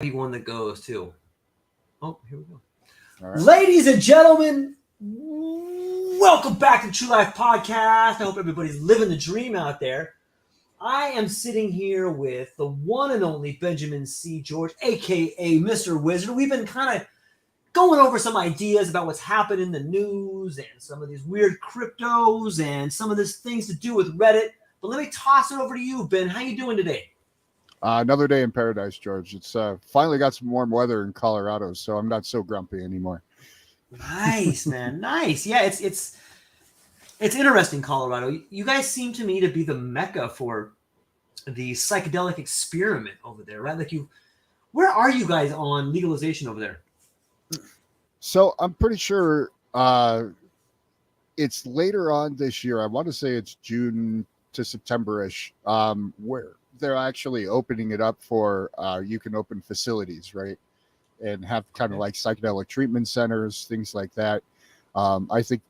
be one that goes too. Oh, here we go. All right. Ladies and gentlemen, welcome back to True Life Podcast. I hope everybody's living the dream out there. I am sitting here with the one and only Benjamin C. George, aka Mr. Wizard. We've been kind of going over some ideas about what's happened in the news and some of these weird cryptos and some of these things to do with Reddit. But let me toss it over to you, Ben. How you doing today? Another day in paradise, George. It's finally got some warm weather in Colorado, so I'm not so grumpy anymore. Nice, man. Nice. Yeah, it's interesting, Colorado. You guys seem to me to be the mecca for the psychedelic experiment over there, right? Where are you guys on legalization over there? So I'm pretty sure it's later on this year. I want to say it's June to September-ish, where they're actually opening it up for you can open facilities, right? And have kind of like psychedelic treatment centers, things like that. I think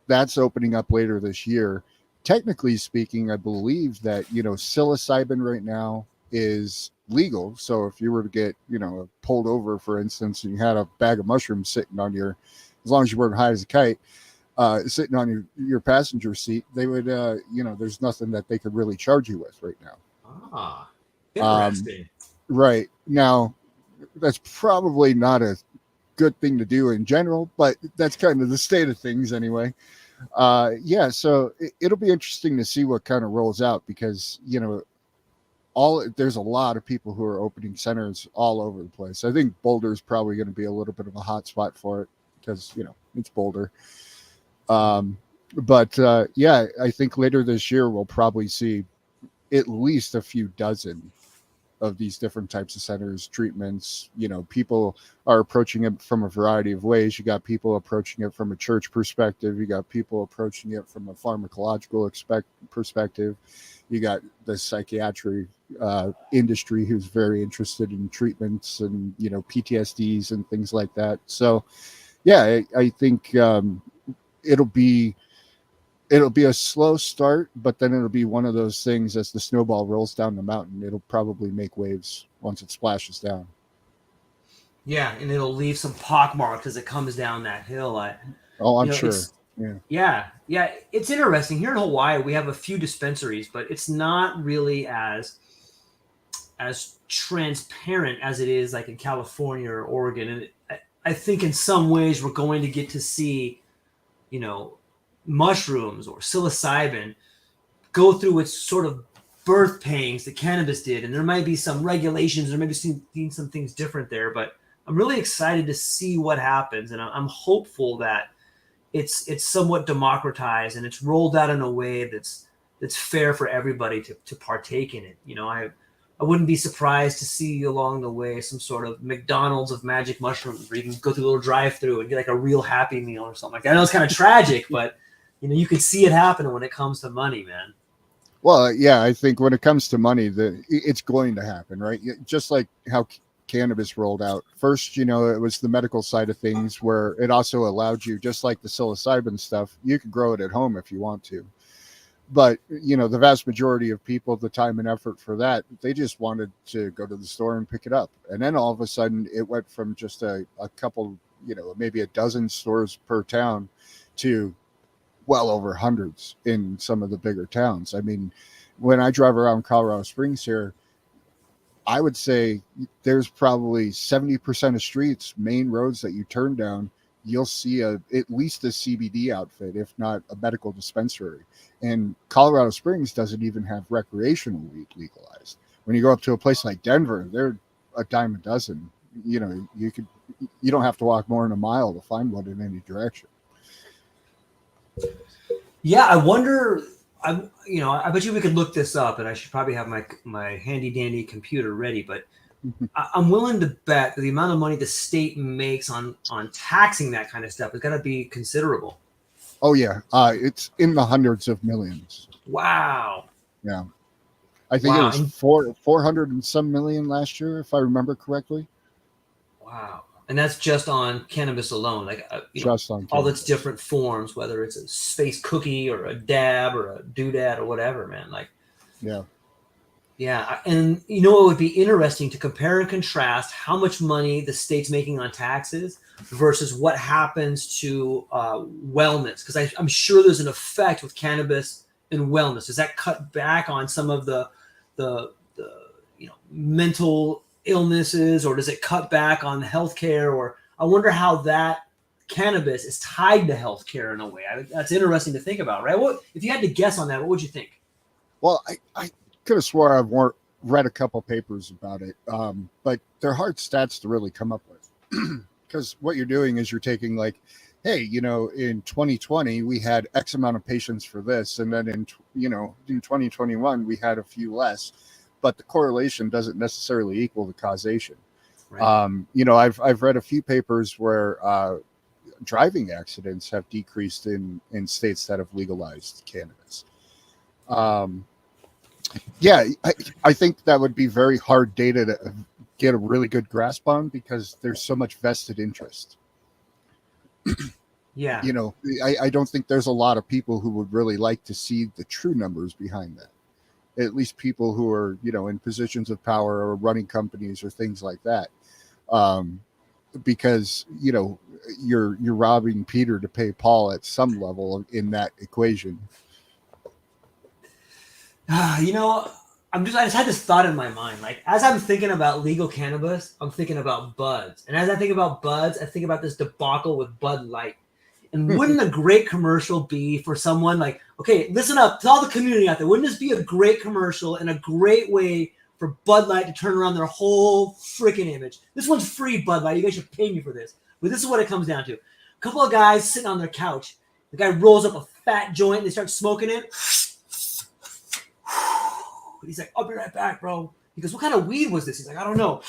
that's opening up later this year. Technically speaking, I believe that, psilocybin right now is legal. So if you were to get, pulled over, for instance, and you had a bag of mushrooms sitting on as long as you weren't high as a kite, sitting on your passenger seat, they would, there's nothing that they could really charge you with right now. Ah, interesting. Right. Now, that's probably not a good thing to do in general, but that's kind of the state of things anyway. So it'll be interesting to see what kind of rolls out because, there's a lot of people who are opening centers all over the place. I think Boulder is probably going to be a little bit of a hot spot for it because, it's Boulder. I think later this year, we'll probably see at least a few dozen of these different types of centers, treatments. People are approaching it from a variety of ways. You got people approaching it from a church perspective. You got people approaching it from a pharmacological perspective. You got the psychiatry industry who's very interested in treatments and, PTSDs and things like that. So, yeah, I think it'll be a slow start, but then it'll be one of those things as the snowball rolls down the mountain. It'll probably make waves once it splashes down. Yeah, and it'll leave some pockmarks as it comes down that hill. I'm sure. Yeah. It's interesting. Here in Hawaii, we have a few dispensaries, but it's not really as transparent as it is like in California or Oregon. And I think in some ways we're going to get to see, mushrooms or psilocybin go through its sort of birth pangs that cannabis did, and there might be some regulations, there may be some things different there, but I'm really excited to see what happens, and I'm hopeful that it's somewhat democratized and it's rolled out in a way that's fair for everybody to partake in it. I wouldn't be surprised to see along the way some sort of McDonald's of magic mushrooms where you can go through a little drive-through and get like a real Happy Meal or something like that. I know it's kind of tragic, but you can see it happening when it comes to money, man. Well, yeah, I think when it comes to money, it's going to happen, right? Just like how cannabis rolled out. First, it was the medical side of things where it also allowed you, just like the psilocybin stuff, you could grow it at home if you want to. But, the vast majority of people, the time and effort for that, they just wanted to go to the store and pick it up. And then all of a sudden it went from just a couple, maybe a dozen stores per town to well over hundreds in some of the bigger towns. I mean, when I drive around Colorado Springs here, I would say there's probably 70% of streets, main roads that you turn down, you'll see at least a CBD outfit, if not a medical dispensary. And Colorado Springs doesn't even have recreational weed legalized. When you go up to a place like Denver, they're a dime a dozen. You don't have to walk more than a mile to find one in any direction. Yeah, I wonder. I bet you we could look this up, and I should probably have my handy dandy computer ready. But I'm willing to bet that the amount of money the state makes on taxing that kind of stuff is got to be considerable. Oh yeah, it's in the hundreds of millions. Wow. Yeah, I think it was 400 and some million last year, if I remember correctly. Wow. And that's just on cannabis alone, like on all its different forms, whether it's a space cookie or a dab or a doodad or whatever, man. Like, yeah. Yeah, and you know it would be interesting to compare and contrast how much money the state's making on taxes versus what happens to wellness, because I'm sure there's an effect with cannabis and wellness. Does that cut back on some of the mental illnesses, or does it cut back on healthcare? Or I wonder how that cannabis is tied to healthcare in a way. That's interesting to think about, right? What if you had to guess on that? What would you think? Well, I could have swore I've read a couple papers about it, but they're hard stats to really come up with. Because what you're doing is you're taking like, hey, in 2020 we had X amount of patients for this, and then in 2021 we had a few less, but the correlation doesn't necessarily equal the causation. Right. I've read a few papers where driving accidents have decreased in states that have legalized cannabis. Yeah, I think that would be very hard data to get a really good grasp on, because there's so much vested interest. Yeah. I don't think there's a lot of people who would really like to see the true numbers behind that. At least people who are, in positions of power or running companies or things like that. Because, you're robbing Peter to pay Paul at some level in that equation. I just had this thought in my mind. Like, as I'm thinking about legal cannabis, I'm thinking about buds. And as I think about buds, I think about this debacle with Bud Light. And wouldn't a great commercial be for someone like, okay, listen up to all the community out there. Wouldn't this be a great commercial and a great way for Bud Light to turn around their whole freaking image? This one's free, Bud Light. You guys should pay me for this. But this is what it comes down to. A couple of guys sitting on their couch. The guy rolls up a fat joint and they start smoking it. He's like, I'll be right back, bro. He goes, what kind of weed was this? He's like, I don't know.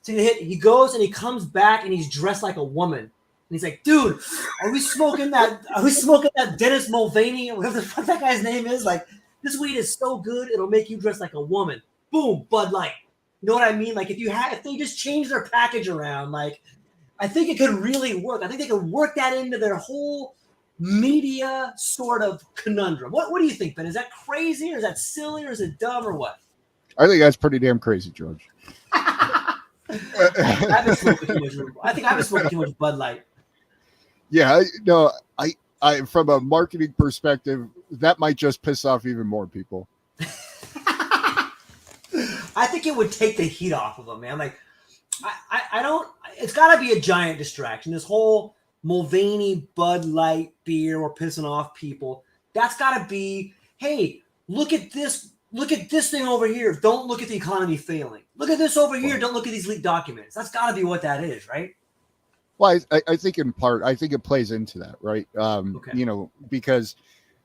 Take a hit. He goes and he comes back and he's dressed like a woman. And he's like, dude, are we smoking that Dennis Mulvaney or whatever the fuck that guy's name is? Like, this weed is so good, it'll make you dress like a woman. Boom, Bud Light. You know what I mean? Like, if they just change their package around, like, I think it could really work. I think they could work that into their whole media sort of conundrum. What do you think, Ben? Is that crazy, or is that silly, or is it dumb, or what? I think that's pretty damn crazy, George. I think I've been smoking too much Bud Light. Yeah, I from a marketing perspective, that might just piss off even more people. I think it would take the heat off of them, man. Like, I don't. It's got to be a giant distraction. This whole Mulvaney Bud Light beer or pissing off people. That's got to be, hey, look at this thing over here. Don't look at the economy failing. Look at this over here. Don't look at these leaked documents. That's got to be what that is, right? Well, I think in part, I think it plays into that, right? Okay. Because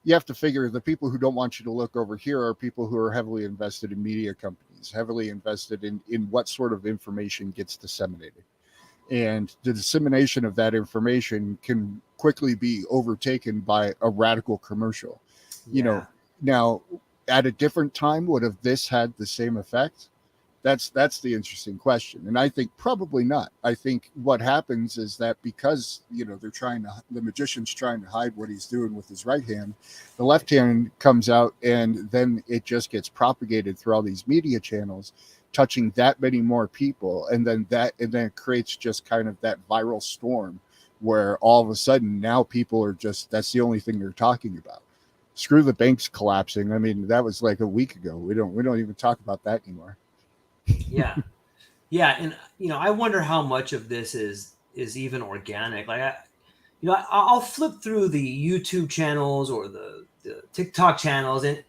you have to figure the people who don't want you to look over here are people who are heavily invested in media companies, heavily invested in what sort of information gets disseminated. And the dissemination of that information can quickly be overtaken by a radical commercial. Yeah. Now at a different time, would have this had the same effect? That's the interesting question. And I think probably not. I think what happens is that because, the magician's trying to hide what he's doing with his right hand, the left hand comes out and then it just gets propagated through all these media channels, touching that many more people. And then it creates just kind of that viral storm where all of a sudden now people are that's the only thing they're talking about. Screw the banks collapsing. I mean, that was like a week ago. We don't even talk about that anymore. Yeah. And I wonder how much of this is even organic. Like, I'll flip through the YouTube channels or the TikTok channels, and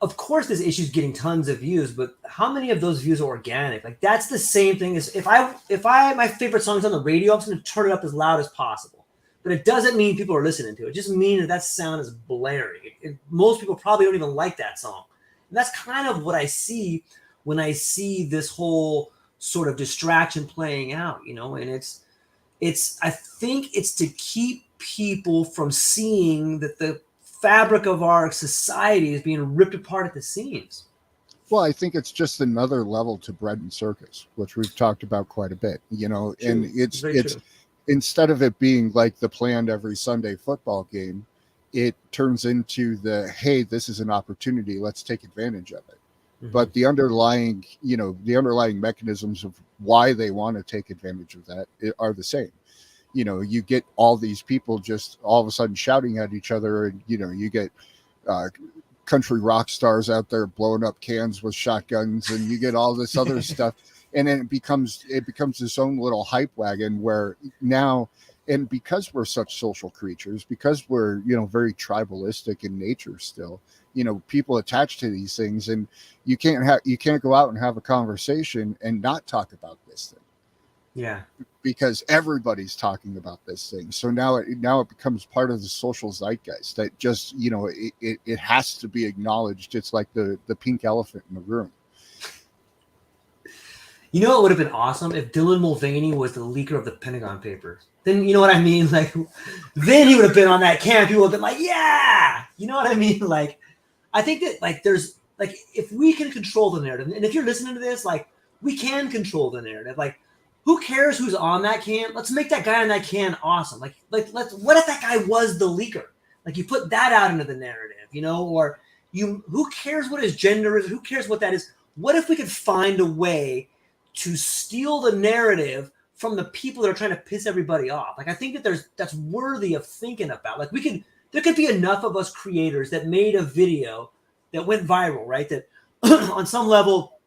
of course this issue's getting tons of views, but how many of those views are organic? Like, that's the same thing as if my favorite song's on the radio, I'm just going to turn it up as loud as possible. But it doesn't mean people are listening to it. It just means that sound is blaring. Most people probably don't even like that song. And that's kind of what I see when I see this whole sort of distraction playing out, and I think it's to keep people from seeing that the fabric of our society is being ripped apart at the seams. Well, I think it's just another level to bread and circus, which we've talked about quite a bit, True. And it's true. Instead of it being like the planned every Sunday football game, it turns into hey, this is an opportunity. Let's take advantage of it. but the underlying mechanisms of why they want to take advantage of that are the same. You get all these people just all of a sudden shouting at each other, and you get country rock stars out there blowing up cans with shotguns, and you get all this other stuff, and then it becomes this own little hype wagon where now, and because we're such social creatures, because we're very tribalistic in nature still, people attach to these things, and you can't go out and have a conversation and not talk about this thing. Yeah. Because everybody's talking about this thing. So now it becomes part of the social zeitgeist that just, it has to be acknowledged. It's like the pink elephant in the room. It would have been awesome if Dylan Mulvaney was the leaker of the Pentagon Papers. Then, you know what I mean? Like, then he would have been on that camp. People would have been like, yeah, you know what I mean? Like, I think that, like, there's, like, if we can control the narrative, and if you're listening to this, like, we can control the narrative. Like, who cares who's on that can? Let's make that guy on that can awesome. Like what if that guy was the leaker? Like, you put that out into the narrative, or who cares what his gender is? Who cares what that is? What if we could find a way to steal the narrative from the people that are trying to piss everybody off? Like, I think that that's worthy of thinking about. Like, there could be enough of us creators that made a video that went viral, right? That on some level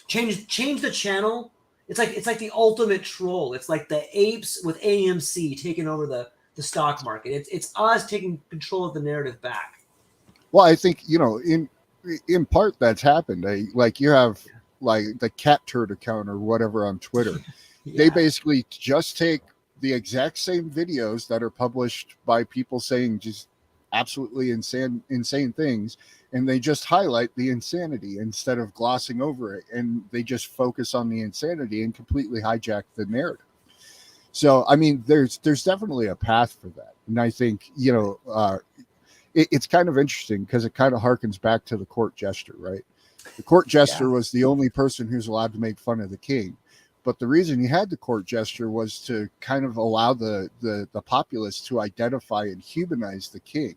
change the channel. It's like the ultimate troll. It's like the apes with AMC taking over the stock market. It's us taking control of the narrative back. Well, I think in part that's happened. Like, you have like the cat turd account or whatever on Twitter. Yeah. They basically just take the exact same videos that are published by people saying just absolutely insane things, and they just highlight the insanity instead of glossing over it, and they just focus on the insanity and completely hijack the narrative. So, I mean, there's definitely a path for that, and I think it's kind of interesting because it kind of harkens back to the court jester, right? The court jester was the only person who's allowed to make fun of the king. But the reason you had the court jester was to kind of allow the populace to identify and humanize the king.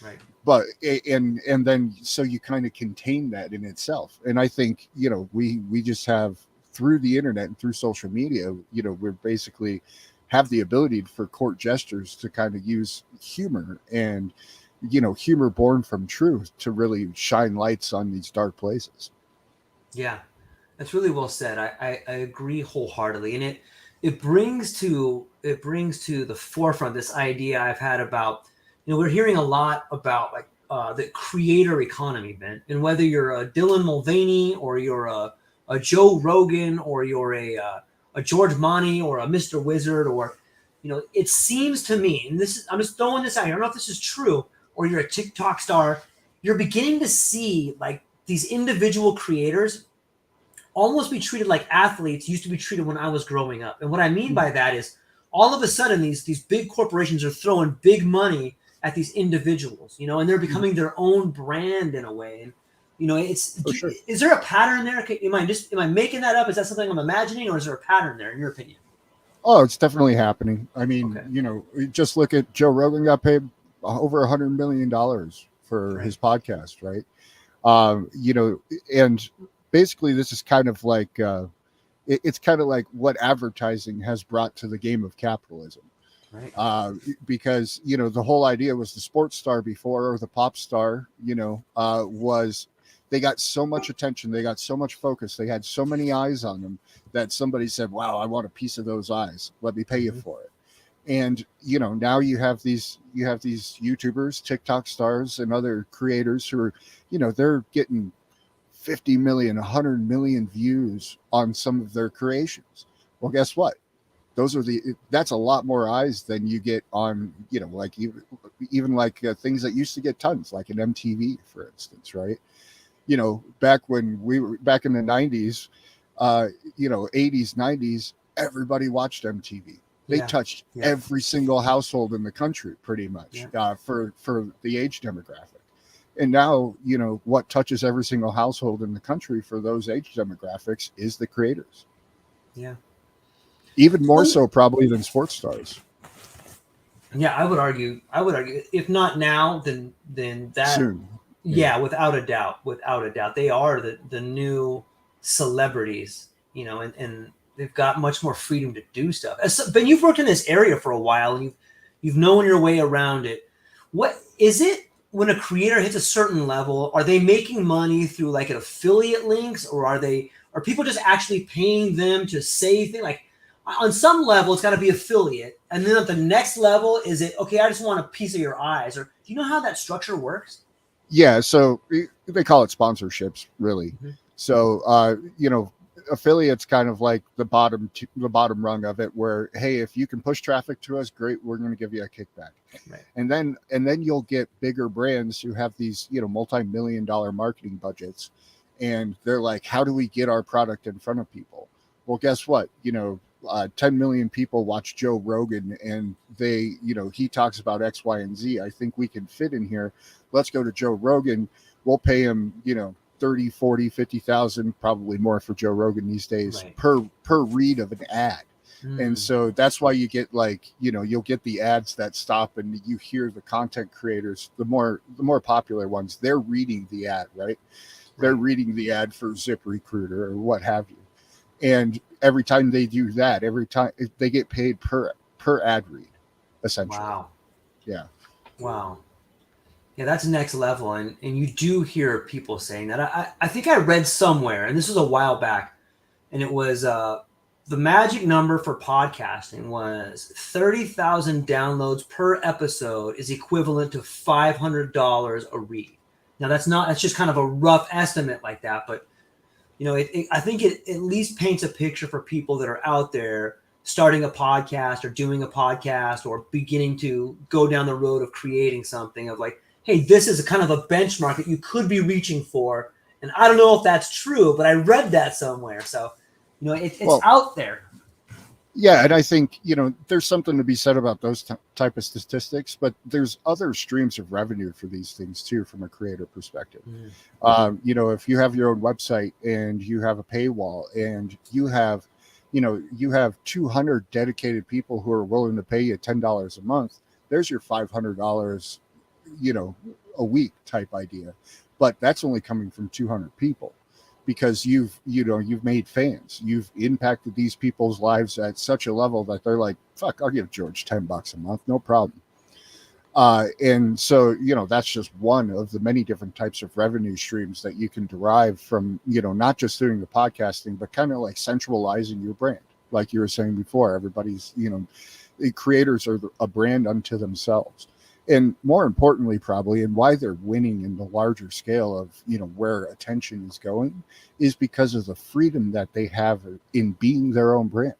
Right. But and then so you kind of contain that in itself. And I think, we just have, through the internet and through social media, we're basically have the ability for court jesters to kind of use humor and, humor born from truth to really shine lights on these dark places. Yeah. That's really well said. I agree wholeheartedly, and it brings to the forefront this idea I've had about, we're hearing a lot about like the creator economy, Ben, and whether you're a Dylan Mulvaney or you're a Joe Rogan or you're a George Monty or a Mr. Wizard, or it seems to me, and I'm just throwing this out here, I don't know if this is true, or you're a TikTok star, you're beginning to see like these individual creators almost be treated like athletes used to be treated when I was growing up. And what I mean by that is, all of a sudden these big corporations are throwing big money at these individuals, and they're becoming their own brand in a way. And Sure. Is there a pattern there? Am I making that up? Is that something I'm imagining, or is there a pattern there in your opinion? Oh, it's definitely happening. I mean, just look at Joe Rogan got paid over $100 million for his podcast, right? And basically this is kind of like it's kind of like what advertising has brought to the game of capitalism, right? Because the whole idea was the sports star before, or the pop star, was they got so much attention, they got so much focus, they had so many eyes on them that somebody said, wow, I want a piece of those eyes, let me pay you for it. And now you have these YouTubers, TikTok stars, and other creators who are they're getting 50 million, 100 million views on some of their creations. Well, guess what? That's a lot more eyes than you get on, like even like things that used to get tons, like an MTV, for instance, right? Back when we were back in the 90s, 80s, 90s, everybody watched MTV. They touched every single household in the country, pretty much, for the age demographic. And now, what touches every single household in the country for those age demographics is the creators. Yeah. Even more so probably than sports stars. Yeah, I would argue, if not now, then that soon. Yeah, without a doubt, they are the new celebrities, you know, and they've got much more freedom to do stuff. But you've worked in this area for a while, and you've known your way around it. What is it when a creator hits a certain level? Are they making money through like an affiliate links, or are people just actually paying them to say things like? On some level, it's got to be affiliate, and then at the next level, is it okay? I just want a piece of your eyes, or do you know how that structure works? Yeah, so they call it sponsorships, really. Mm-hmm. So affiliates kind of like the bottom rung of it, where hey, if you can push traffic to us, great, we're going to give you a kickback. Right. And then you'll get bigger brands who have these multi-million-dollar marketing budgets, and they're like, how do we get our product in front of people? Well, guess what? 10 million people watch Joe Rogan, and he talks about X, Y, and Z. I think we can fit in here. Let's go to Joe Rogan. We'll pay him, 30, 40, 50,000, probably more for Joe Rogan these days, Right. per read of an ad. And so that's why you get you'll get the ads that stop, and you hear the content creators, the more popular ones, they're reading the ad, right? They're reading the ad for ZipRecruiter or what have you. And every time they do that, every time they get paid per ad read, essentially. Wow. Yeah. Wow. Yeah, that's next level. And you do hear people saying that. I think I read somewhere, and this was a while back, and it was the magic number for podcasting was 30,000 downloads per episode is equivalent to $500 a read. Now that's just kind of a rough estimate like that, but I think it at least paints a picture for people that are out there starting a podcast or doing a podcast or beginning to go down the road of creating something of like, hey, this is a kind of a benchmark that you could be reaching for. And I don't know if that's true, but I read that somewhere. So, it's out there. Yeah, and I think there's something to be said about those type of statistics, but there's other streams of revenue for these things too, from a creator perspective. If you have your own website and you have a paywall, and you have 200 dedicated people who are willing to pay you $10 a month, there's your $500, a week type idea. But that's only coming from 200 people. Because you've made fans, you've impacted these people's lives at such a level that they're like, fuck, I'll give George $10 a month, no problem. And so that's just one of the many different types of revenue streams that you can derive from not just doing the podcasting, but kind of like centralizing your brand, like you were saying before. Everybody's the creators are a brand unto themselves. And more importantly, probably, and why they're winning in the larger scale of where attention is going, is because of the freedom that they have in being their own brand.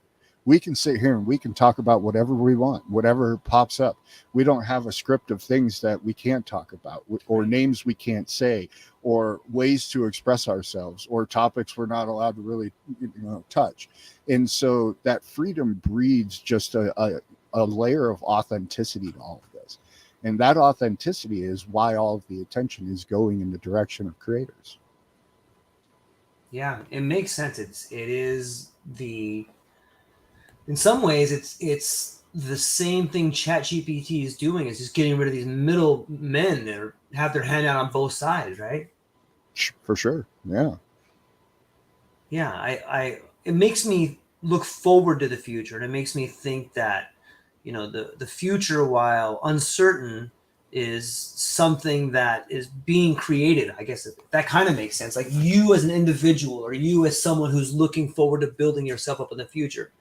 We can sit here and we can talk about whatever we want, whatever pops up. We don't have a script of things that we can't talk about, or names we can't say, or ways to express ourselves, or topics we're not allowed to really touch. And so that freedom breeds just a layer of authenticity to all of this. And that authenticity is why all of the attention is going in the direction of creators. Yeah, it makes sense. In some ways, it's the same thing ChatGPT is doing. It's just getting rid of these middle men that have their hand out on both sides, right? For sure. Yeah. Yeah, it makes me look forward to the future, and it makes me think that the future, while uncertain, is something that is being created. I guess that kind of makes sense. Like you as an individual, or you as someone who's looking forward to building yourself up in the future,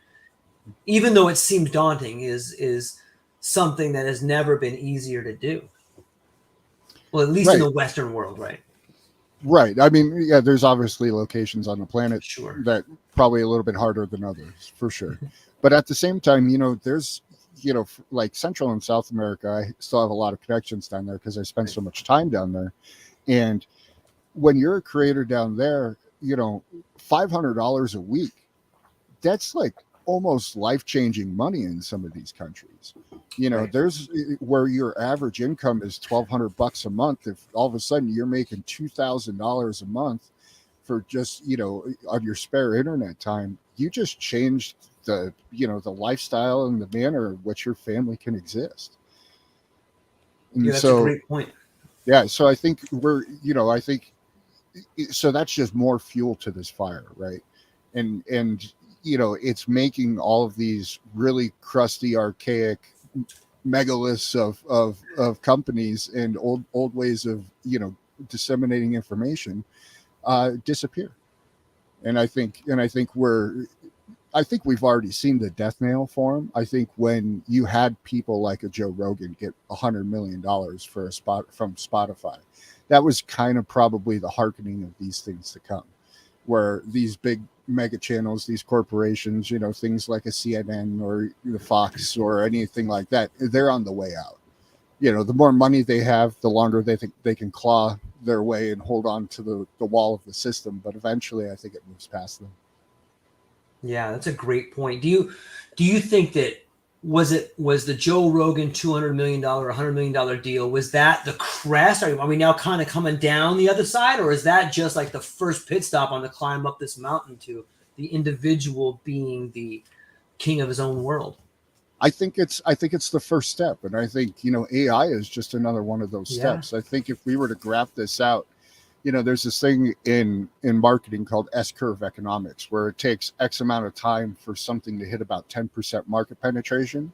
even though it seems daunting, is something that has never been easier to do. Well, at least in the Western world, right? Right. I mean, yeah, there's obviously locations on the planet that probably a little bit harder than others, for sure. But at the same time, there's like Central and South America, I still have a lot of connections down there because I spend so much time down there. And when you're a creator down there, $500 a week, that's like almost life-changing money in some of these countries. There's where your average income is $1,200 a month. If all of a sudden you're making $2,000 a month for just, on your spare internet time, you just changed the lifestyle and the manner in which your family can exist. And that's a great point. Yeah, so I think I think so that's just more fuel to this fire, right? And it's making all of these really crusty, archaic megaliths of companies and old ways of disseminating information disappear. And I think we've already seen the death nail for him. I think when you had people like a Joe Rogan get $100 million for a spot from Spotify, that was kind of probably the hearkening of these things to come, where these big mega channels, these corporations, things like a CNN or the Fox or anything like that, they're on the way out. The more money they have, the longer they think they can claw their way and hold on to the wall of the system. But eventually, I think it moves past them. Yeah, that's a great point. Do you think that was the Joe Rogan $200 million, $100 million deal? Was that the crest? Are we now kind of coming down the other side, or is that just like the first pit stop on the climb up this mountain to the individual being the king of his own world? I think it's the first step, and I think AI is just another one of those Yeah. steps. I think if we were to graph this out, there's this thing in marketing called S curve economics, where it takes X amount of time for something to hit about 10% market penetration,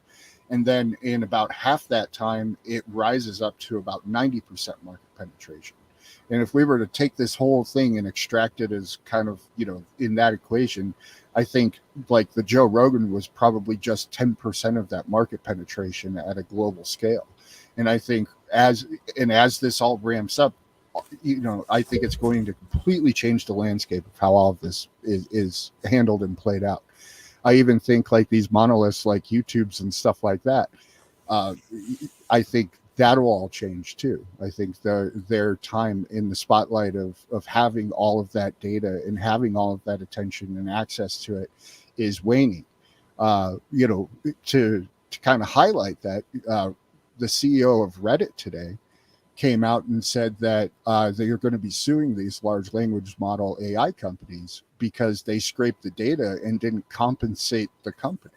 and then in about half that time, it rises up to about 90% market penetration. And if we were to take this whole thing and extract it as kind of in that equation, I think like the Joe Rogan was probably just 10% of that market penetration at a global scale. And I think as this all ramps up, I think it's going to completely change the landscape of how all of this is handled and played out. I even think like these monoliths like YouTube's and stuff like that, uh, I think that'll all change too. I think their time in the spotlight of having all of that data and having all of that attention and access to it is waning. To kind of highlight that, the CEO of Reddit today came out and said that they are going to be suing these large language model AI companies because they scraped the data and didn't compensate the company.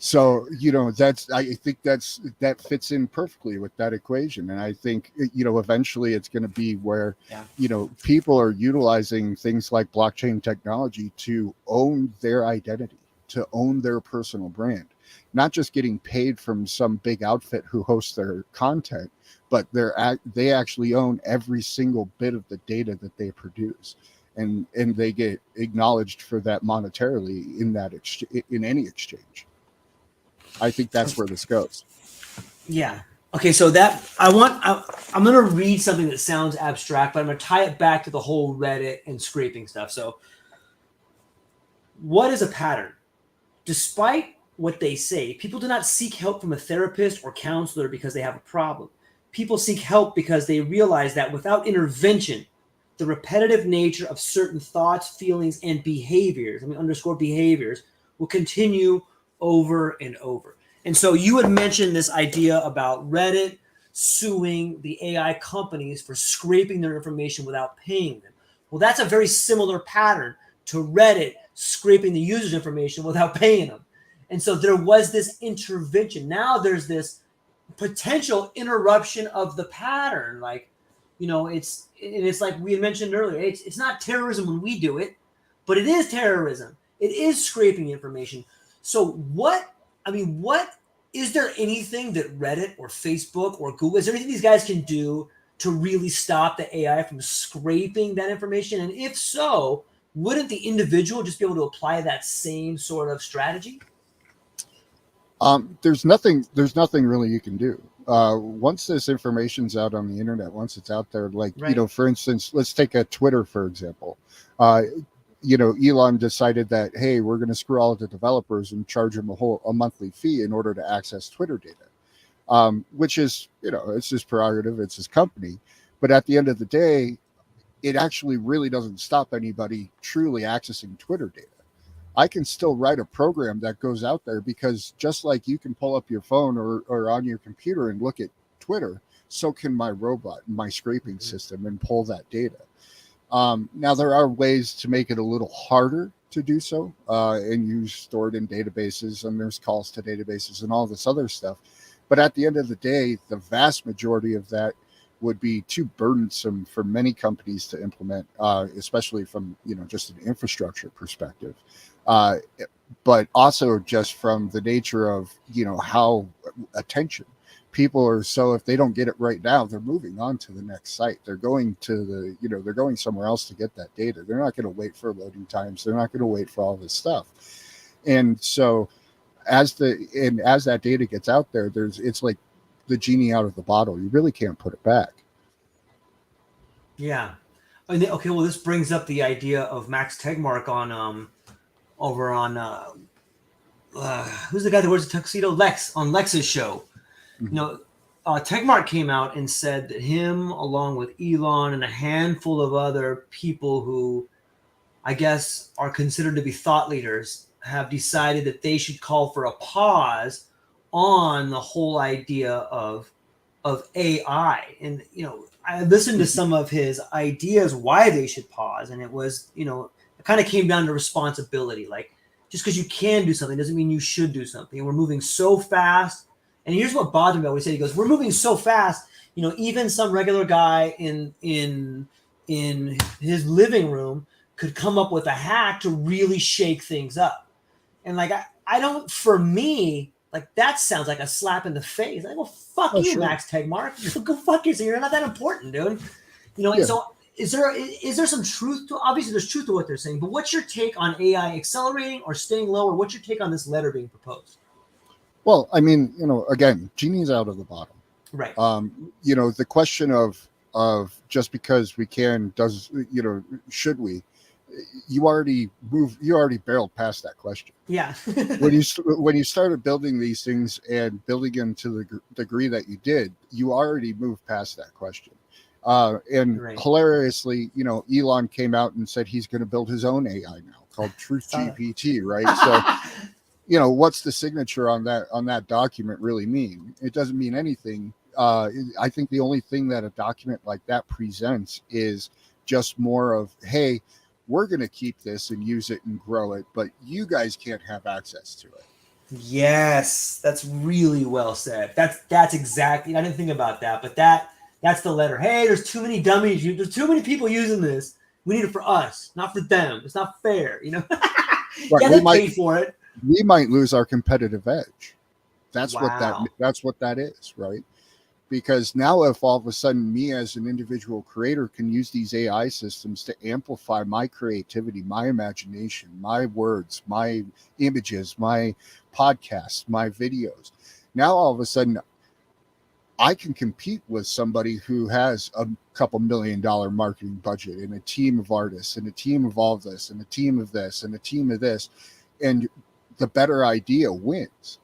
So I think that fits in perfectly with that equation. And I think eventually it's going to be where Yeah. people are utilizing things like blockchain technology to own their identity, to own their personal brand, not just getting paid from some big outfit who hosts their content, but they actually own every single bit of the data that they produce, and they get acknowledged for that monetarily in any exchange. I think that's where this goes. Yeah. Okay, so I'm going to read something that sounds abstract, but I'm going to tie it back to the whole Reddit and scraping stuff. So, what is a pattern? Despite what they say, people do not seek help from a therapist or counselor because they have a problem. People seek help because they realize that without intervention, the repetitive nature of certain thoughts, feelings, and behaviors, I mean, underscore behaviors, will continue over and over. And so you had mentioned this idea about Reddit suing the AI companies for scraping their information without paying them. Well, that's a very similar pattern to Reddit scraping the user's information without paying them. And so there was this intervention. Now there's this potential interruption of the pattern. Like, it's like we had mentioned earlier. It's not terrorism when we do it, but it is terrorism. It is scraping information. So what is there anything that Reddit or Facebook or Google, is there anything these guys can do to really stop the AI from scraping that information? And if so, wouldn't the individual just be able to apply that same sort of strategy? There's nothing really you can do. Once this information's out on the internet, once it's out there, like, Right. for instance, let's take a Twitter, for example. Uh, Elon decided that, hey, we're going to screw all of the developers and charge them a monthly fee in order to access Twitter data, which is, it's his prerogative, it's his company. But at the end of the day, it actually really doesn't stop anybody truly accessing Twitter data. I can still write a program that goes out there, because just like you can pull up your phone or on your computer and look at Twitter, so can my robot, my scraping system, and pull that data. Now, there are ways to make it a little harder to do so, and you store it in databases, and there's calls to databases and all this other stuff. But at the end of the day, the vast majority of that would be too burdensome for many companies to implement, especially from just an infrastructure perspective. Uh, but also just from the nature of how attention people are, so if they don't get it right now, they're moving on to the next site. They're going to they're going somewhere else to get that data. They're not going to wait for loading times. They're not going to wait for all this stuff. And so as that data gets out there, it's like the genie out of the bottle. You really can't put it back. Yeah. Okay, well, this brings up the idea of Max Tegmark on over on who's the guy that wears a tuxedo? Lex, on Lex's show. Mm-hmm. Tegmark came out and said that him, along with Elon and a handful of other people who I guess are considered to be thought leaders, have decided that they should call for a pause on the whole idea of AI. And I listened to some of his ideas why they should pause, and it was it kind of came down to responsibility. Like, just because you can do something doesn't mean you should do something. We're moving so fast. And here's what bothered me about what he said. He goes, "We're moving so fast. Even some regular guy in his living room could come up with a hack to really shake things up." And like I don't, for me, like that sounds like a slap in the face. Like, well, fuck you, Sure. Max Tegmark. Go fuck yourself. You're not that important, dude. Yeah. And so is there some truth to, obviously there's truth to what they're saying, but what's your take on AI accelerating or staying low, or what's your take on this letter being proposed? Well, I mean, again, genie's out of the bottle. Right. The question of just because we can should we? You already barreled past that question. Yeah. when you started building these things and building them to the degree that you did, you already moved past that question. And Right. Hilariously, Elon came out and said he's going to build his own AI now called Truth GPT, right? So, what's the signature on that document really mean? It doesn't mean anything. I think the only thing that a document like that presents is just more of, hey, we're going to keep this and use it and grow it, but you guys can't have access to it. Yes, that's really well said. That's exactly. I didn't think about that, but that's the letter. Hey, there's too many dummies. There's too many people using this. We need it for us, not for them. It's not fair, Right, yeah, they paid for it. We might lose our competitive edge. That's Wow. what that is, right? Because now if all of a sudden me as an individual creator can use these AI systems to amplify my creativity, my imagination, my words, my images, my podcasts, my videos, now all of a sudden I can compete with somebody who has a couple $1 million marketing budget and a team of artists and a team of all of this and a team of this and a team of this, and the better idea wins.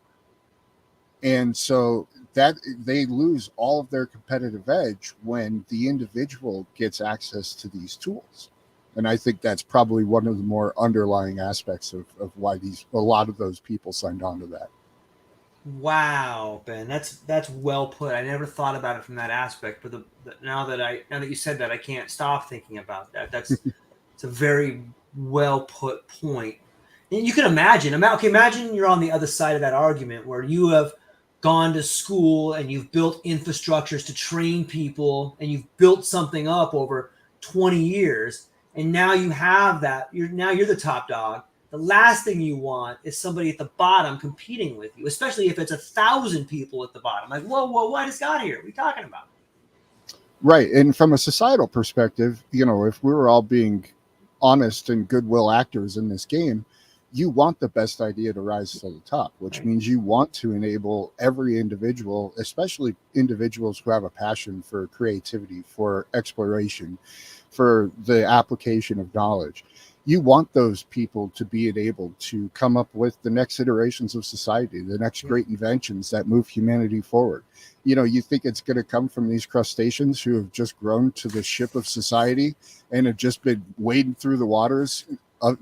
And so that they lose all of their competitive edge when the individual gets access to these tools. And I think that's probably one of the more underlying aspects of why a lot of those people signed on to that. Wow, Ben, that's well put. I never thought about it from that aspect, but now that you said that, I can't stop thinking about that. It's a very well put point. And you can imagine. Imagine you're on the other side of that argument where you have gone to school and you've built infrastructures to train people and you've built something up over 20 years, and now you have that. You're the top dog. The last thing you want is somebody at the bottom competing with you, especially if it's 1,000 people at the bottom. Like, whoa, what has got here? What are we talking about? Right. And from a societal perspective, if we were all being honest and goodwill actors in this game, you want the best idea to rise to the top, which Right. means you want to enable every individual, especially individuals who have a passion for creativity, for exploration, for the application of knowledge. You want those people to be enabled to come up with the next iterations of society, the next great inventions that move humanity forward. You think it's going to come from these crustaceans who have just grown to the ship of society and have just been wading through the waters,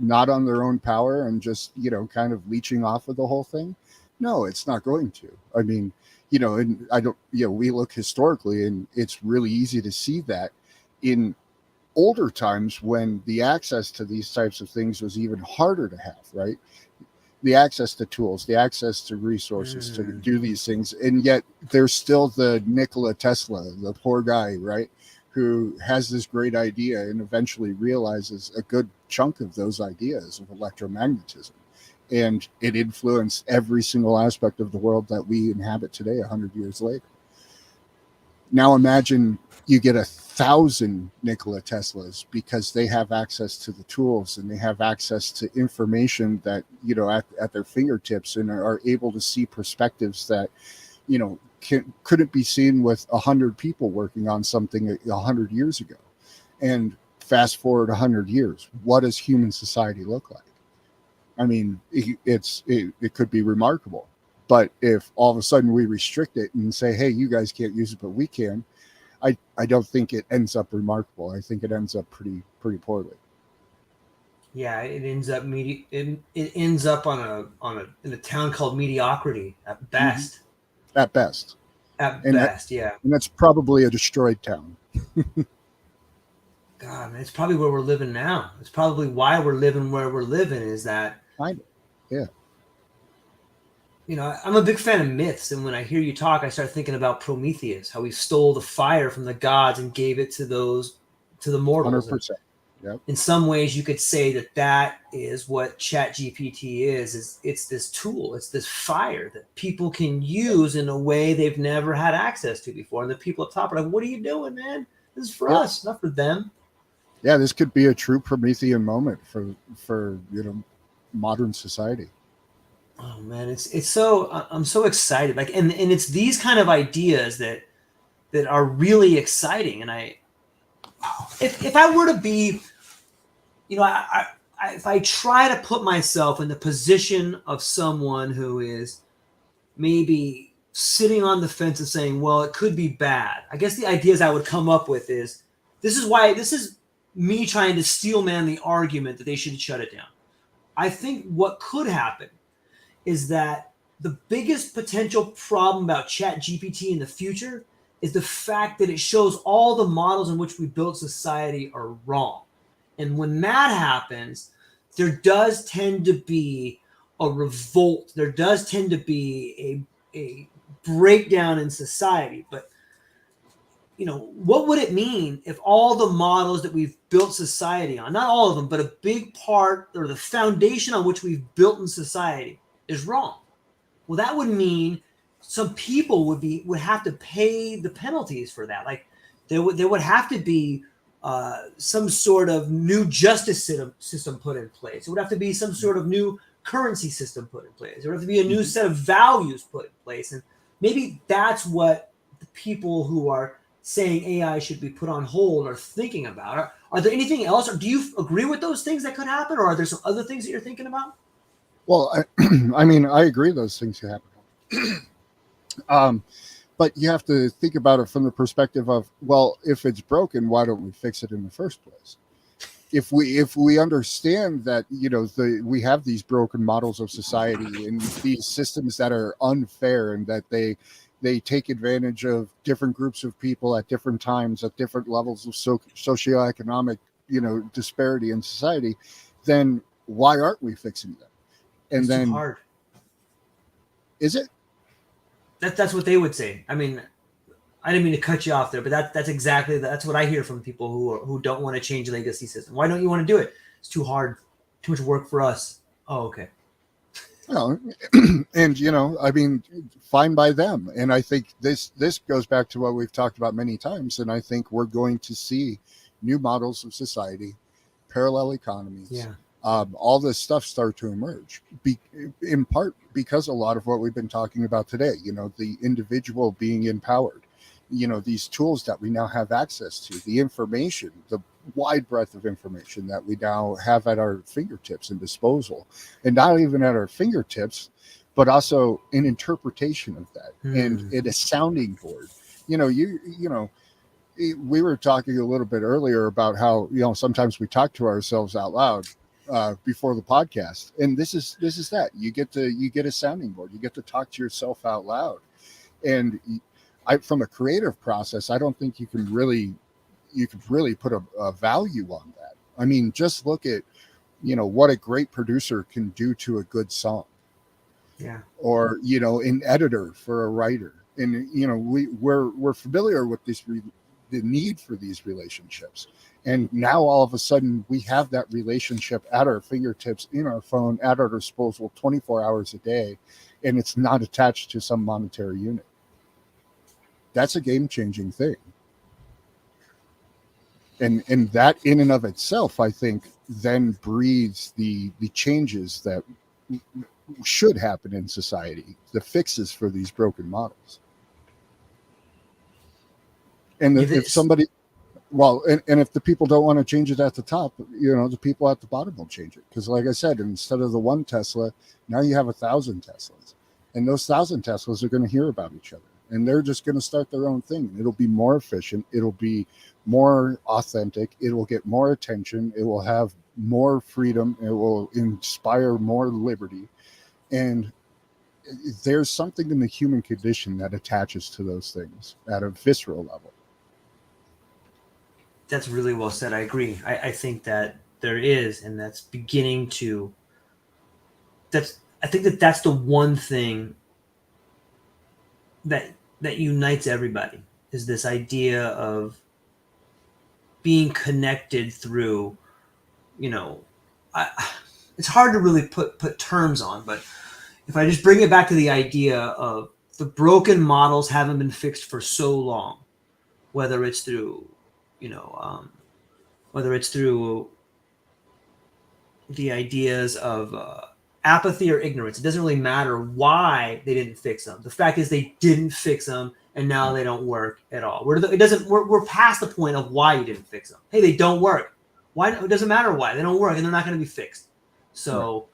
not on their own power and just, kind of leeching off of the whole thing. No, it's not going to. I mean, and I don't, we look historically and it's really easy to see that in older times when the access to these types of things was even harder to have, right? the access to tools, the access to resources to do these things. And yet there's still the Nikola Tesla, the poor guy, right, who has this great idea and eventually realizes a good chunk of those ideas of electromagnetism. And it influenced every single aspect of the world that we inhabit today, 100 years later. Now imagine you get 1,000 Nikola Teslas because they have access to the tools and they have access to information that, you know, at their fingertips, and are able to see perspectives that, you know, couldn't be seen with 100 people working on something 100 years ago. And fast forward 100 years, what does human society look like? I mean, it could be remarkable. But if all of a sudden we restrict it and say, hey, you guys can't use it, but we can, I don't think it ends up remarkable. I think it ends up pretty poorly. Yeah, it ends up it ends up in a town called mediocrity at best. Mm-hmm. At best. Yeah. And that's probably a destroyed town. God, man, it's probably where we're living now. It's probably why we're living where we're living, is that, kind of, yeah. You know, I'm a big fan of myths, and when I hear you talk, I start thinking about Prometheus, how he stole the fire from the gods and gave it to the mortals. 100%. Yep. In some ways, you could say that is what ChatGPT is. It's this tool, it's this fire that people can use in a way they've never had access to before. And the people up top are like, "What are you doing, man? This is for us, not for them." Yeah, this could be a true Promethean moment for you know, modern society. Oh man, it's so, I'm so excited. Like, and it's these kind of ideas that are really exciting. And if I were to be, you know, if I try to put myself in the position of someone who is maybe sitting on the fence and saying, well, it could be bad, I guess the ideas I would come up with is, this is me trying to steel man the argument that they should shut it down. I think what could happen is that the biggest potential problem about ChatGPT in the future is the fact that it shows all the models in which we built society are wrong. And when that happens, there does tend to be a revolt. There does tend to be a breakdown in society. But, you know, what would it mean if all the models that we've built society on, not all of them, but a big part, or the foundation on which we've built in society, is wrong? Well, that would mean some people would have to pay the penalties for that. Like, there would have to be some sort of new justice system put in place. It would have to be some sort of new currency system put in place. There would have to be a new set of values put in place. And maybe that's what the people who are saying AI should be put on hold are thinking about. Are there anything else? Or do you agree with those things that could happen? Or are there some other things that you're thinking about? Well, I mean, I agree those things could happen. But you have to think about it from the perspective of, well, if it's broken, why don't we fix it in the first place? If we understand that, you know, we have these broken models of society and these systems that are unfair, and that they take advantage of different groups of people at different times, at different levels of socioeconomic, you know, disparity in society, then why aren't we fixing them? And it's then too hard. Is it? That's what they would say. I mean, I didn't mean to cut you off there, but that's what I hear from people who don't want to change the legacy system. Why don't you want to do it? It's too hard, too much work for us. Oh, okay. Well, and you know, I mean, fine by them. And I think this goes back to what we've talked about many times. And I think we're going to see new models of society, parallel economies. Yeah. All this stuff start to emerge, in part because a lot of what we've been talking about today, you know, the individual being empowered, you know, these tools that we now have access to, the information, the wide breadth of information that we now have at our fingertips and disposal, and not even at our fingertips, but also an interpretation of that and a sounding board. You know, you know, we were talking a little bit earlier about how, you know, sometimes we talk to ourselves out loud before the podcast, and this is that you get a sounding board, you get to talk to yourself out loud. And from a creative process, I don't think you could really put a value on that. I mean, just look at, you know, what a great producer can do to a good song. Yeah. or an editor for a writer. And we're familiar with the need for these relationships, and now all of a sudden we have that relationship at our fingertips, in our phone, at our disposal 24 hours a day, and it's not attached to some monetary unit. That's a game-changing thing. And that in and of itself, I think, then breeds the changes that should happen in society, the fixes for these broken models. And Yeah, if somebody, well, and if the people don't want to change it at the top, the people at the bottom will change it. Because like I said, instead of the one Tesla, now you have 1,000 Teslas. And those 1,000 Teslas are going to hear about each other. And they're just going to start their own thing. It'll be more efficient. It'll be more authentic. It will get more attention. It will have more freedom. It will inspire more liberty. And there's something in the human condition that attaches to those things at a visceral level. That's really well said. I agree. I think that there is, and that's beginning to. I think that's the one thing that unites everybody, is this idea of being connected through, it's hard to really put terms on, but if I just bring it back to the idea of the broken models haven't been fixed for so long, whether it's through, whether it's through the ideas of apathy or ignorance. It doesn't really matter why they didn't fix them. The fact is they didn't fix them, and now they don't work at all. We're past the point of why you didn't fix them. Hey, they don't work. Why? It doesn't matter why. They don't work, and they're not going to be fixed. So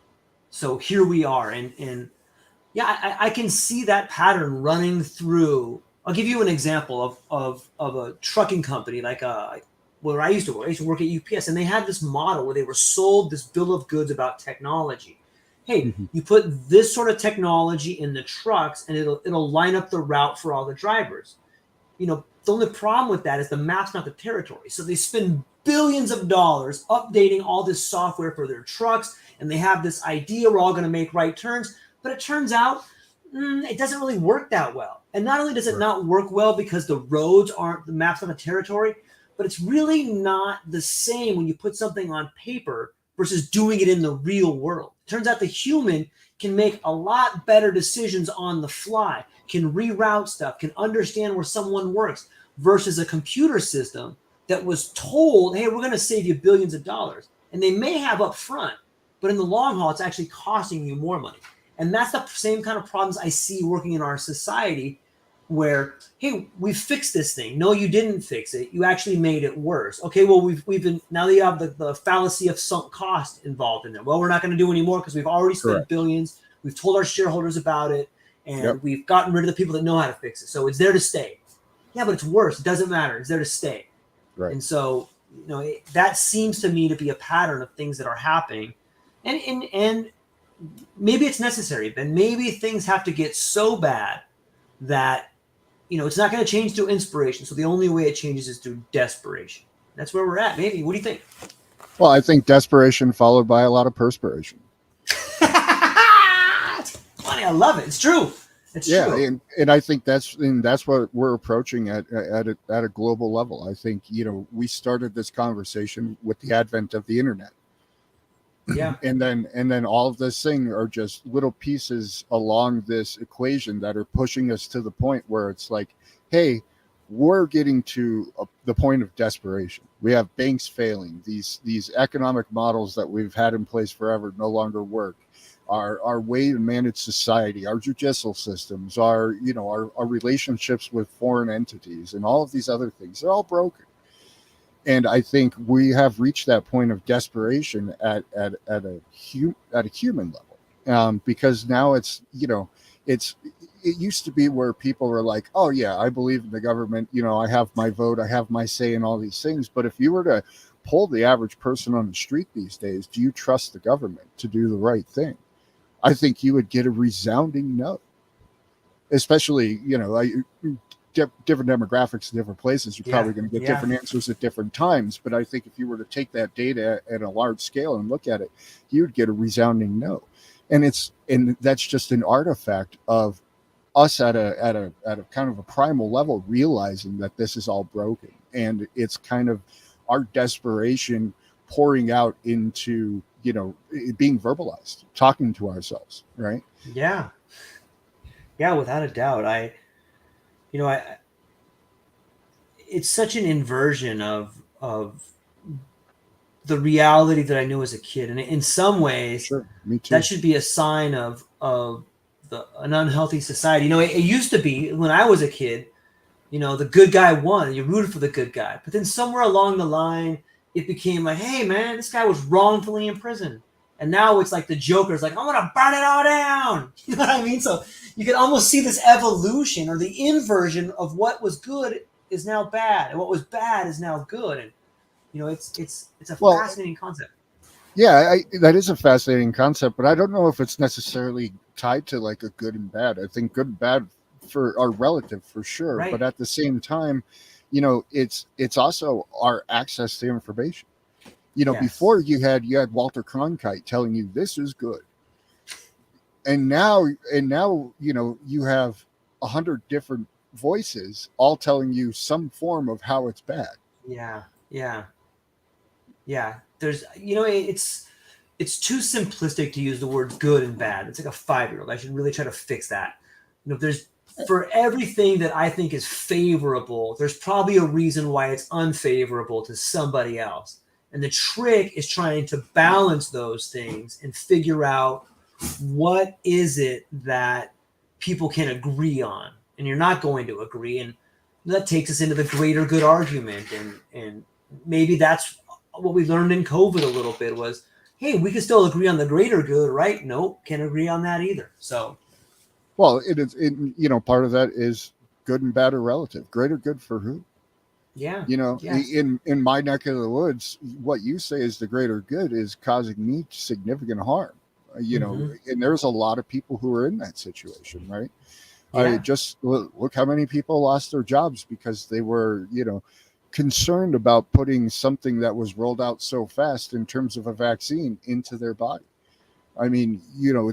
here we are, and yeah, I can see that pattern running through. I'll give you an example of a trucking company, like where I used to work. I used to work at UPS, and they had this model where they were sold this bill of goods about technology. Hey, you put this sort of technology in the trucks, and it'll line up the route for all the drivers. The only problem with that is the map's not the territory. So they spend billions of dollars updating all this software for their trucks, and they have this idea we're all going to make right turns. But it turns out it doesn't really work that well. And not only does it not work well because the roads aren't, the map's on the territory, but it's really not the same when you put something on paper versus doing it in the real world. It turns out the human can make a lot better decisions on the fly, can reroute stuff, can understand where someone works, versus a computer system that was told, hey, we're going to save you billions of dollars. And they may have up front, but in the long haul, it's actually costing you more money. And that's the same kind of problems I see working in our society, where, hey, we fixed this thing. No, you didn't fix it. You actually made it worse. Okay, well, we've been, now that you have the fallacy of sunk cost involved in there. Well, we're not going to do any more because we've already spent billions. We've told our shareholders about it, and we've gotten rid of the people that know how to fix it. So it's there to stay. Yeah, but it's worse. It doesn't matter. It's there to stay. Right. And so, that seems to me to be a pattern of things that are happening. And maybe it's necessary, but maybe things have to get so bad that, it's not going to change through inspiration. So the only way it changes is through desperation. That's where we're at. Maybe. What do you think? Well, I think desperation followed by a lot of perspiration. It's funny. I love it. It's true. It's true. And I think that's what we're approaching at a global level. I think, we started this conversation with the advent of the internet. Yeah. And then all of this thing are just little pieces along this equation that are pushing us to the point where it's like, hey, we're getting to the point of desperation. We have banks failing. These economic models that we've had in place forever no longer work. Our way to manage society, our judicial systems, our relationships with foreign entities, and all of these other things, they're all broken. And I think we have reached that point of desperation at a human level, because now it used to be where people were like, oh yeah, I believe in the government, I have my vote, I have my say in all these things. But if you were to poll the average person on the street these days, do you trust the government to do the right thing? I think you would get a resounding no. Especially, different demographics in different places, you're probably going to get different answers at different times. But I think if you were to take that data at a large scale and look at it, you would get a resounding no. And that's just an artifact of us at a kind of a primal level realizing that this is all broken, and it's kind of our desperation pouring out into, it being verbalized, talking to ourselves, right? Yeah, yeah, without a doubt. You know, I it's such an inversion of the reality that I knew as a kid, and in some ways, Sure, me that too. should be a sign of an unhealthy society. It used to be when I was a kid. The good guy won. You rooted for the good guy, but then somewhere along the line, it became like, hey man, this guy was wrongfully imprisoned, and now it's like the Joker's like, I'm gonna burn it all down. You know what I mean? So you can almost see this evolution or the inversion of what was good is now bad, and what was bad is now good, and it's a Well, fascinating concept. yeah, that is a fascinating concept, but I don't know if it's necessarily tied to like a good and bad. I think good and bad for are relative for sure, but Right. at the same time, it's also our access to information. Yes. Before you had Walter Cronkite telling you this is good, and now you have 100 different voices all telling you some form of how it's bad. Yeah. Yeah. Yeah. It's too simplistic to use the words good and bad. It's like a 5-year-old. I should really try to fix that. There's for everything that I think is favorable, there's probably a reason why it's unfavorable to somebody else. And the trick is trying to balance those things and figure out what is it that people can agree on. And you're not going to agree. And that takes us into the greater good argument. And maybe that's what we learned in COVID a little bit was, hey, we can still agree on the greater good, right? Nope, can't agree on that either. So Well, part of that is good and bad are relative. Greater good for who? yeah, yes, In my neck of the woods, what you say is the greater good is causing me significant harm. mm-hmm. And there's a lot of people who are in that situation, right? I Yeah, just look how many people lost their jobs because they were, concerned about putting something that was rolled out so fast in terms of a vaccine into their body. I mean,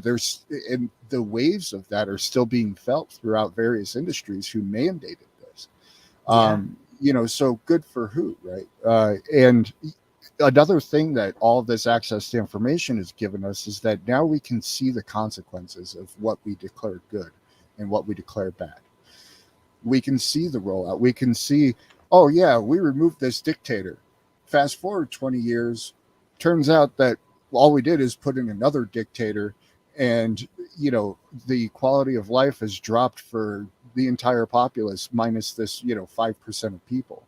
there's and the waves of that are still being felt throughout various industries who mandated this. yeah, So good for who, right? And another thing that all this access to information has given us is that now we can see the consequences of what we declare good and what we declare bad. We can see the rollout. We can see, oh yeah, we removed this dictator. Fast forward 20 years, turns out that all we did is put in another dictator, and the quality of life has dropped for the entire populace minus this 5% of people,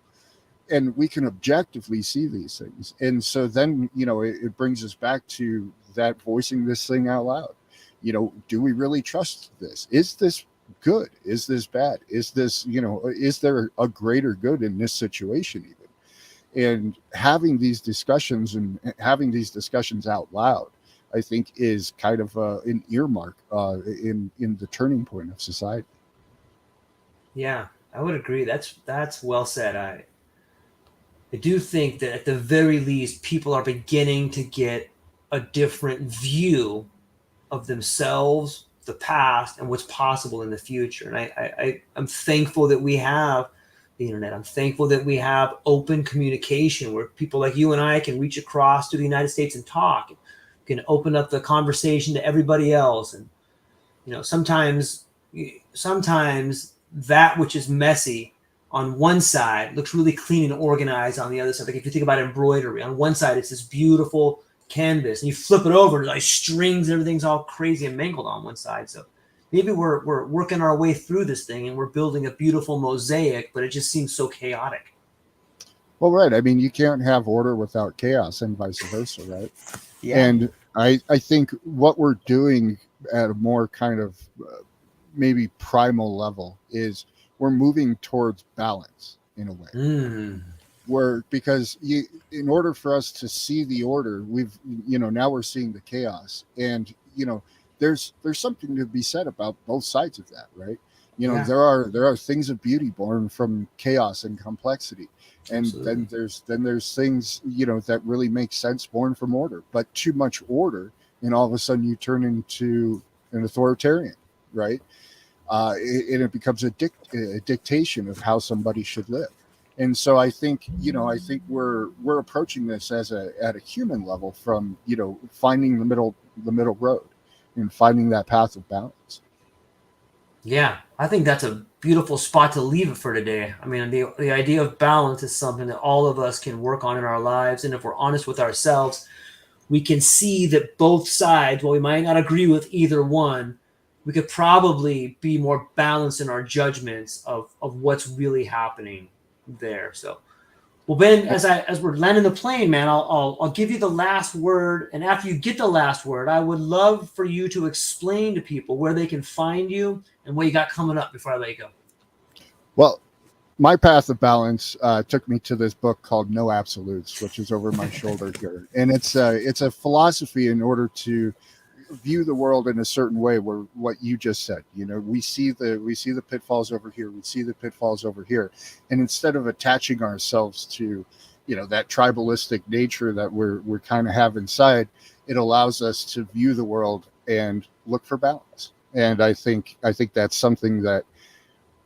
and we can objectively see these things. And so then it brings us back to that voicing this thing out loud. Do we really trust this? Is this good? Is this bad? Is this, is there a greater good in this situation even? And having these discussions and having these discussions out loud, I think, is kind of an earmark in the turning point of society. yeah. I would agree. That's well said. I do think that at the very least, people are beginning to get a different view of themselves, the past, and what's possible in the future. And I'm thankful that we have the internet. I'm thankful that we have open communication where people like you and I can reach across to the United States and talk, can open up the conversation to everybody else. And sometimes that which is messy on one side looks really clean and organized on the other side. Like if you think about embroidery, on one side it's this beautiful canvas, and you flip it over, and like strings, everything's all crazy and mangled on one side. So maybe we're working our way through this thing and we're building a beautiful mosaic, but it just seems so chaotic. Well, right. I mean, you can't have order without chaos, and vice versa, right? Yeah. And I think what we're doing at a more kind of maybe primal level is we're moving towards balance in a way, Mm. where because in order for us to see the order, we've now we're seeing the chaos, and there's something to be said about both sides of that, right? Yeah. There are things of beauty born from chaos and complexity, and Absolutely. then there's things that really make sense born from order. But too much order and all of a sudden you turn into an authoritarian, right? And it becomes a dictation of how somebody should live. And so I think, I think we're approaching this at a human level from, finding the middle road and finding that path of balance. Yeah, I think that's a beautiful spot to leave it for today. I mean, the idea of balance is something that all of us can work on in our lives. And if we're honest with ourselves, we can see that both sides, while we might not agree with either one, we could probably be more balanced in our judgments of what's really happening there. So, well, Ben, as we're landing the plane, man, I'll give you the last word, and after you get the last word, I would love for you to explain to people where they can find you and what you got coming up before I let you go. Well, my path of balance took me to this book called No Absolutes, which is over my shoulder here, and it's a philosophy in order to view the world in a certain way, where what you just said, we see the pitfalls over here, we see the pitfalls over here, and instead of attaching ourselves to that tribalistic nature that we're kind of have inside, it allows us to view the world and look for balance. And I think that's something that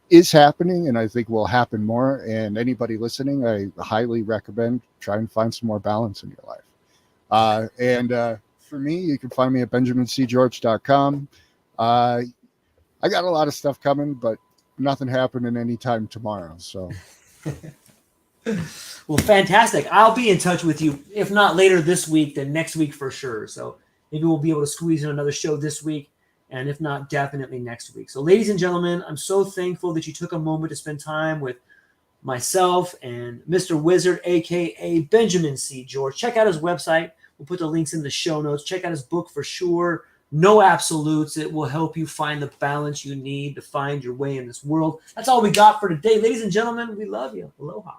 is happening, and I think will happen more. And anybody listening, I highly recommend try and find some more balance in your life. And for me, you can find me at benjamincgeorge.com. I got a lot of stuff coming, but nothing happening anytime tomorrow. So, well, fantastic. I'll be in touch with you, if not later this week, then next week for sure. So maybe we'll be able to squeeze in another show this week, and if not, definitely next week. So, ladies and gentlemen, I'm so thankful that you took a moment to spend time with myself and Mr. Wizard, aka Benjamin C. George. Check out his website. We'll put the links in the show notes. Check out his book for sure. No Absolutes. It will help you find the balance you need to find your way in this world. That's all we got for today. Ladies and gentlemen, we love you. Aloha.